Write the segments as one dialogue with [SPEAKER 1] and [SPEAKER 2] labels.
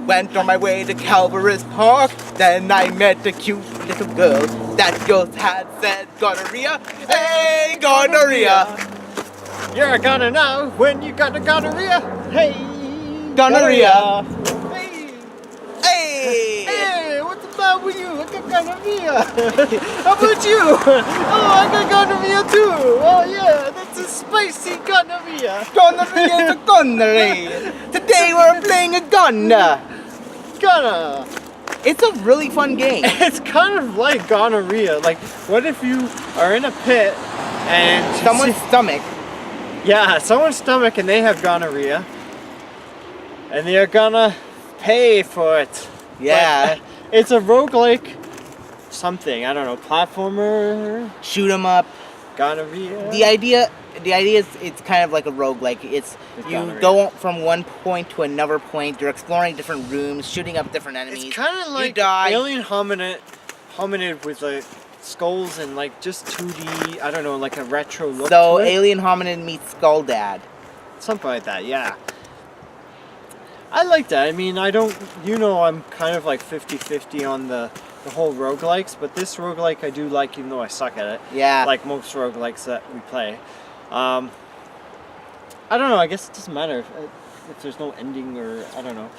[SPEAKER 1] Went on my way to Calvary's Park. Then I met a cute little girl. That girl had said gonorrhea. Hey, gonorrhea.
[SPEAKER 2] You're a goner now when you got a gonorrhea. Hey,
[SPEAKER 1] Gonorrhea.
[SPEAKER 2] Hey,
[SPEAKER 1] Hey.
[SPEAKER 2] hey, what's the matter with you? I got gonorrhea. How about you? Oh, I got gonorrhea too. Oh yeah, that's a spicy gonorrhea.
[SPEAKER 1] Gonorrhea is a gonorrhea. Today we're playing a gunner.
[SPEAKER 2] Goner.
[SPEAKER 1] It's a really fun game.
[SPEAKER 2] It's kind of like gonorrhea. Like, what if you are in a pit and you
[SPEAKER 1] Someone's stomach.
[SPEAKER 2] yeah, someone's stomach and they have gonorrhea, and they're gonna pay for it.
[SPEAKER 1] Yeah.
[SPEAKER 2] But it's a roguelike something. I don't know, platformer,
[SPEAKER 1] Shoot 'em up.
[SPEAKER 2] gonorrhea.
[SPEAKER 1] The idea is it's kind of like a roguelike. It's you
[SPEAKER 2] gonorrhea.
[SPEAKER 1] go from one point to another point. You're exploring different rooms, shooting up different enemies.
[SPEAKER 2] It's kind of like
[SPEAKER 1] die.
[SPEAKER 2] alien hominid with like skulls and like just 2D. I don't know, like a retro look.
[SPEAKER 1] So
[SPEAKER 2] to it.
[SPEAKER 1] Alien Hominid meets Skull Dad.
[SPEAKER 2] Something like that, yeah. I like that. I mean, I don't, I'm kind of like 50-50 on the whole roguelikes, but this roguelike I do like, even though I suck at it.
[SPEAKER 1] Yeah.
[SPEAKER 2] Like most roguelikes that we play. I don't know, I guess it doesn't matter if there's no ending or, I don't know.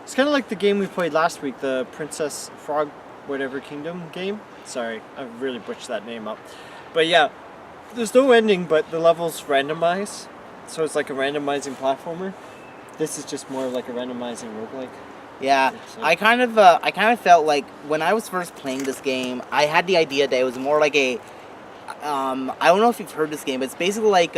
[SPEAKER 2] It's kind of like the game we played last week, the Princess Frog whatever Kingdom game. Sorry, I really butchered that name up. But yeah, there's no ending, but the levels randomize. So it's like a randomizing platformer. This is just more like a randomizing roguelike.
[SPEAKER 1] Yeah,
[SPEAKER 2] So-
[SPEAKER 1] I kind of felt like when I was first playing this game, I had the idea that it was more like a, I don't know if you've heard this game, but it's basically like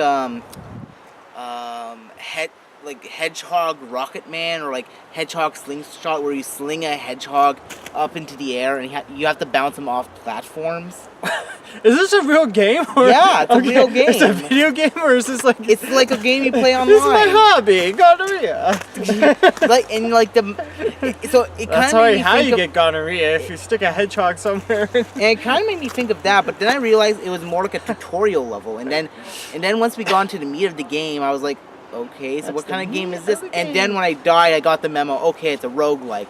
[SPEAKER 1] Hedgehog Rocket Man or like Hedgehog Slingshot, where you sling a hedgehog up into the air and you have to bounce him off platforms.
[SPEAKER 2] Is this a real game? Or,
[SPEAKER 1] Yeah, it's a real game.
[SPEAKER 2] It's a video game, or is this like?
[SPEAKER 1] It's like a game you play online.
[SPEAKER 2] This is my hobby, gonorrhea.
[SPEAKER 1] So it kind
[SPEAKER 2] That's
[SPEAKER 1] of
[SPEAKER 2] how you get gonorrhea, if you stick a hedgehog somewhere.
[SPEAKER 1] And it kind of made me think of that, but then I realized it was more like a tutorial level. And then once we got into the meat of the game, I was like, okay, so
[SPEAKER 2] That's
[SPEAKER 1] what
[SPEAKER 2] the
[SPEAKER 1] kind of game
[SPEAKER 2] meat
[SPEAKER 1] is
[SPEAKER 2] of
[SPEAKER 1] this?
[SPEAKER 2] the
[SPEAKER 1] And
[SPEAKER 2] game.
[SPEAKER 1] then when I died, I got the memo. Okay, it's a roguelike.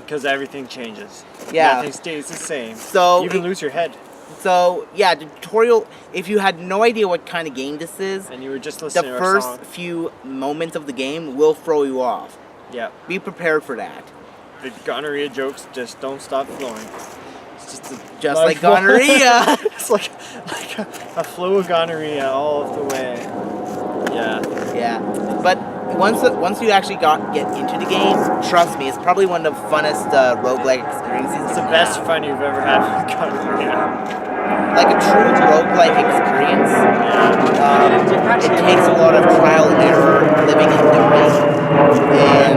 [SPEAKER 2] Because everything changes.
[SPEAKER 1] Yeah.
[SPEAKER 2] Nothing stays the same.
[SPEAKER 1] So
[SPEAKER 2] You even lose your head.
[SPEAKER 1] So yeah, the tutorial. If you had no idea what kind of game this is,
[SPEAKER 2] And you were just
[SPEAKER 1] the
[SPEAKER 2] listening to a
[SPEAKER 1] first
[SPEAKER 2] song.
[SPEAKER 1] few moments of the game will throw you off.
[SPEAKER 2] Yeah.
[SPEAKER 1] Be prepared for that.
[SPEAKER 2] The gonorrhea jokes just don't stop flowing. It's just
[SPEAKER 1] Like gonorrhea.
[SPEAKER 2] It's like a flow of gonorrhea all of the way. Yeah.
[SPEAKER 1] Yeah, but once you actually get into the game, trust me, it's probably one of the funnest roguelike experiences.
[SPEAKER 2] It's the
[SPEAKER 1] you can
[SPEAKER 2] best
[SPEAKER 1] have.
[SPEAKER 2] fun you've ever had with gonorrhea.
[SPEAKER 1] Like a true roguelike experience.
[SPEAKER 2] Yeah.
[SPEAKER 1] It takes a lot of trial and error, living and dying,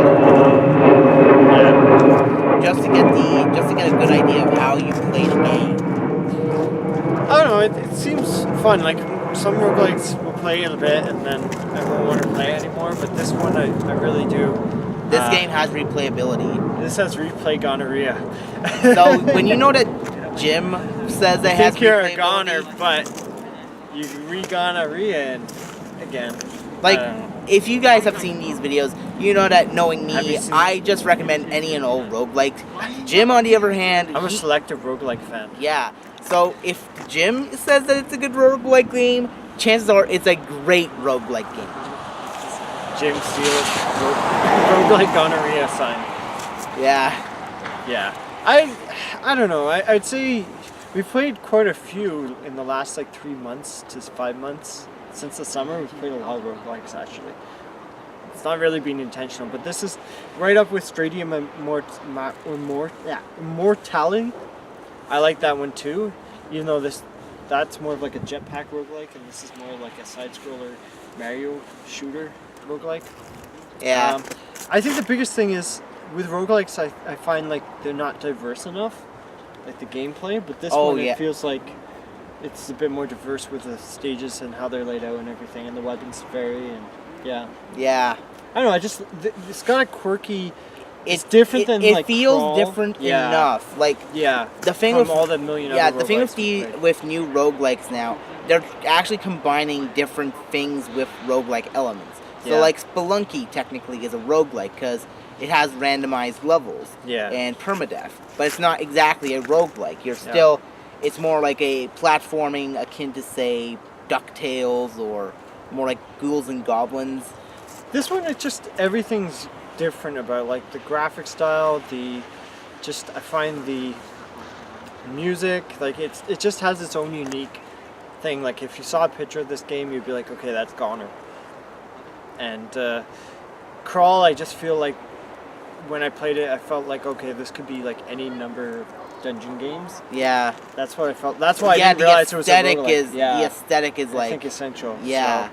[SPEAKER 1] and just to get a good idea of how you play the game.
[SPEAKER 2] I don't know, it seems fun. Like, some roguelikes will play it a bit and then I won't want to play it anymore, but this one I really do.
[SPEAKER 1] This game has replayability.
[SPEAKER 2] This has replay gonorrhea.
[SPEAKER 1] So when you know that Jim says it
[SPEAKER 2] I
[SPEAKER 1] has
[SPEAKER 2] think you're a
[SPEAKER 1] replayability,
[SPEAKER 2] goner, but you re-gonorrhea and again.
[SPEAKER 1] like,
[SPEAKER 2] I don't know.
[SPEAKER 1] if you guys have seen these videos, you know that knowing
[SPEAKER 2] Have
[SPEAKER 1] me,
[SPEAKER 2] you seen-
[SPEAKER 1] I just recommend any and all roguelikes. Jim, on the other hand,
[SPEAKER 2] I'm a
[SPEAKER 1] he-
[SPEAKER 2] selective roguelike fan.
[SPEAKER 1] yeah. So if Jim says that it's a good roguelike game, chances are it's a great roguelike game.
[SPEAKER 2] Jim Steele's roguelike gonorrhea sign.
[SPEAKER 1] Yeah.
[SPEAKER 2] Yeah. I don't know. I'd say we've played quite a few in the last like 3 months to 5 months. Since the summer, we've played a lot of roguelikes actually. It's not really been intentional, but this is right up with Stradium Immortality. I like that one too, even though that's more of like a jetpack roguelike, and this is more like a side-scroller Mario shooter roguelike.
[SPEAKER 1] Yeah.
[SPEAKER 2] I think the biggest thing is with roguelikes, I find like they're not diverse enough, like the gameplay. But this one,
[SPEAKER 1] yeah.
[SPEAKER 2] it feels like it's a bit more diverse with the stages and how they're laid out and everything, and the weapons vary, and yeah.
[SPEAKER 1] Yeah.
[SPEAKER 2] I don't know. It's got a quirky. It's different than
[SPEAKER 1] it
[SPEAKER 2] like
[SPEAKER 1] feels
[SPEAKER 2] Crawl.
[SPEAKER 1] different
[SPEAKER 2] Yeah.
[SPEAKER 1] enough. Like
[SPEAKER 2] Yeah.
[SPEAKER 1] the thing
[SPEAKER 2] From
[SPEAKER 1] with
[SPEAKER 2] all the million
[SPEAKER 1] yeah,
[SPEAKER 2] other
[SPEAKER 1] the thing
[SPEAKER 2] roguelikes we've played.
[SPEAKER 1] with new roguelikes now, they're actually combining different things with roguelike elements. So
[SPEAKER 2] Yeah.
[SPEAKER 1] like Spelunky technically is a roguelike because it has randomized levels
[SPEAKER 2] Yeah.
[SPEAKER 1] and permadeath, but it's not exactly a roguelike. You're still, it's more like a platforming akin to, say, DuckTales, or more like Ghouls and Goblins.
[SPEAKER 2] This one, it just, everything's different about, like, the graphic style, I find the music, like, it just has its own unique thing. Like, if you saw a picture of this game, you'd be like, okay, that's Goner. And Crawl, I just feel like when I played it, I felt like, okay, this could be like any number of dungeon games.
[SPEAKER 1] Yeah.
[SPEAKER 2] That's what I felt. That's why I didn't realize it was a roguelike.
[SPEAKER 1] The aesthetic is like,
[SPEAKER 2] I think essential.
[SPEAKER 1] yeah.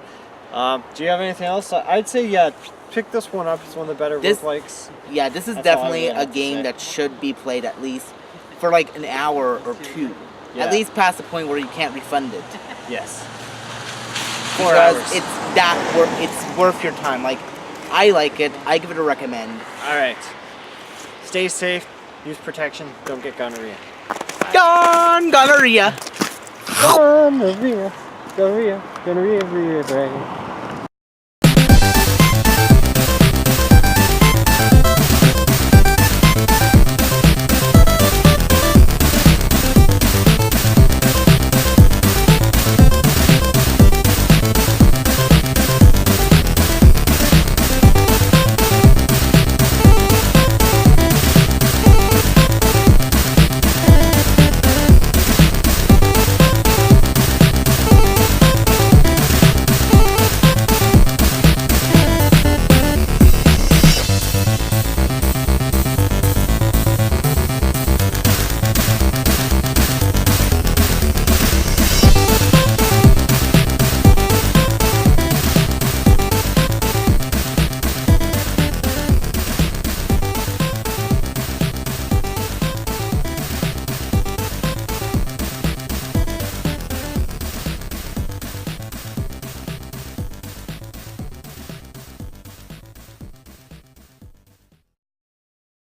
[SPEAKER 2] So, do you have anything else? I'd say, yeah, pick this one up. It's one of the better roguelikes.
[SPEAKER 1] Yeah, this is
[SPEAKER 2] That's all I
[SPEAKER 1] definitely
[SPEAKER 2] really
[SPEAKER 1] a
[SPEAKER 2] have to
[SPEAKER 1] game
[SPEAKER 2] say.
[SPEAKER 1] that should be played at least for like an hour or two.
[SPEAKER 2] Yeah.
[SPEAKER 1] At least past the point where you can't refund it.
[SPEAKER 2] Yes. 4
[SPEAKER 1] Because
[SPEAKER 2] hours.
[SPEAKER 1] it's worth your time. Like, I like it. I give it a recommend.
[SPEAKER 2] All right. Stay safe. Use protection. Don't get gonorrhea.
[SPEAKER 1] Gonorrhea!
[SPEAKER 2] Gonorrhea. Gonorrhea. Gonorrhea. Gonorrhea.